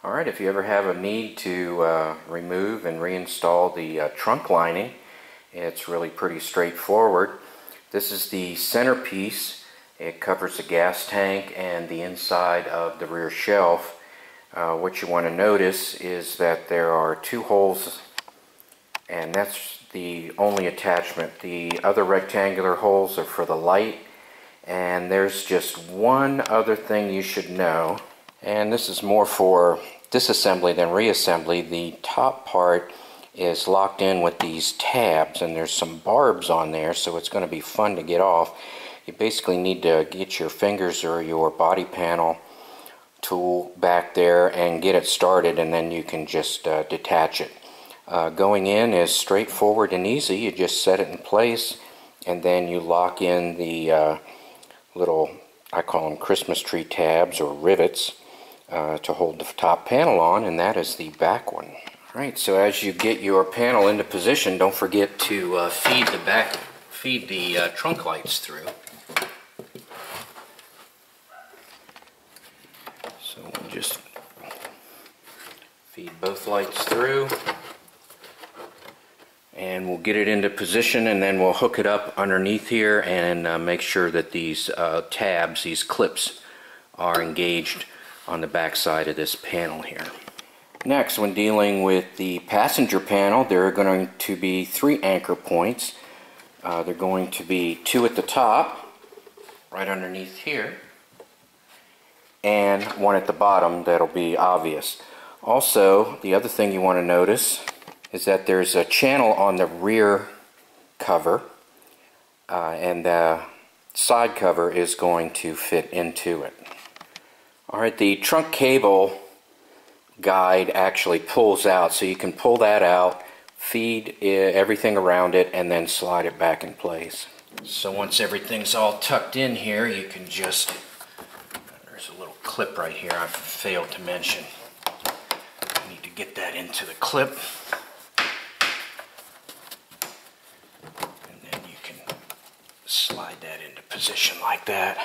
Alright, if you ever have a need to remove and reinstall the trunk lining, it's really pretty straightforward. This is the centerpiece. It covers the gas tank and the inside of the rear shelf. What you want to notice is that there are two holes, and that's the only attachment. The other rectangular holes are for the light, and there's just one other thing you should know, and this is more for disassembly than reassembly. The top part is locked in with these tabs, and there's some barbs on there, so it's going to be fun to get off. You basically need to get your fingers or your body panel tool back there and get it started, and then you can just detach it. Going in is straightforward and easy. You just set it in place, and then you lock in the little, I call them Christmas tree tabs or rivets, to hold the top panel on, and that is the back one. Alright, so as you get your panel into position, don't forget to feed the trunk lights through. So we'll just feed both lights through, and we'll get it into position, and then we'll hook it up underneath here and make sure that these tabs, these clips, are engaged on the back side of this panel here. Next, when dealing with the passenger panel, there are going to be 3 anchor points. They're going to be 2 at the top, right underneath here, and 1 at the bottom that'll be obvious. Also, the other thing you want to notice is that there's a channel on the rear cover, and the side cover is going to fit into it. Alright, the trunk cable guide actually pulls out, so you can pull that out, feed everything around it, and then slide it back in place. So once everything's all tucked in here, you can just, there's a little clip right here I failed to mention. I need to get that into the clip, and then you can slide that into position like that.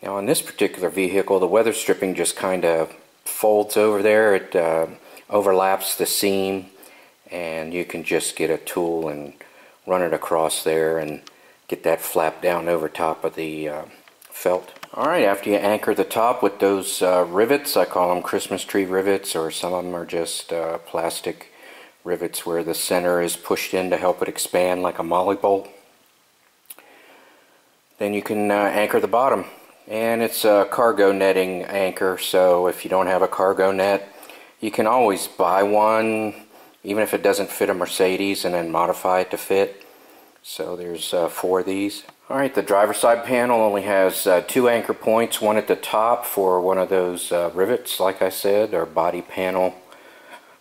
Now on this particular vehicle, the weather stripping just kind of folds over there. It overlaps the seam, and you can just get a tool and run it across there and get that flap down over top of the felt. Alright, after you anchor the top with those rivets, I call them Christmas tree rivets, or some of them are just plastic rivets where the center is pushed in to help it expand like a molly bolt. Then you can anchor the bottom. And it's a cargo netting anchor, so if you don't have a cargo net, you can always buy one, even if it doesn't fit a Mercedes, and then modify it to fit. So there's 4 of these. Alright, the driver's side panel only has 2 anchor points, 1 at the top for one of those rivets, like I said, or body panel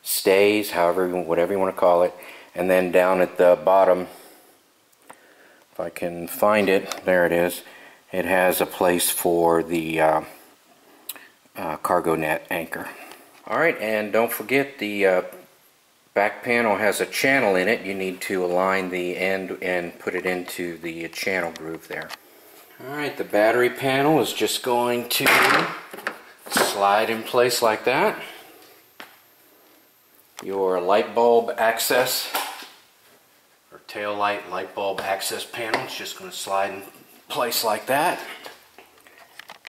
stays, whatever you want to call it, and then down at the bottom, if I can find it, there it is. It has a place for the cargo net anchor. Alright, and don't forget the back panel has a channel in it. You need to align the end and put it into the channel groove there. Alright, the battery panel is just going to slide in place like that. Your light bulb access, or tail light bulb access panel is just going to slide in place like that.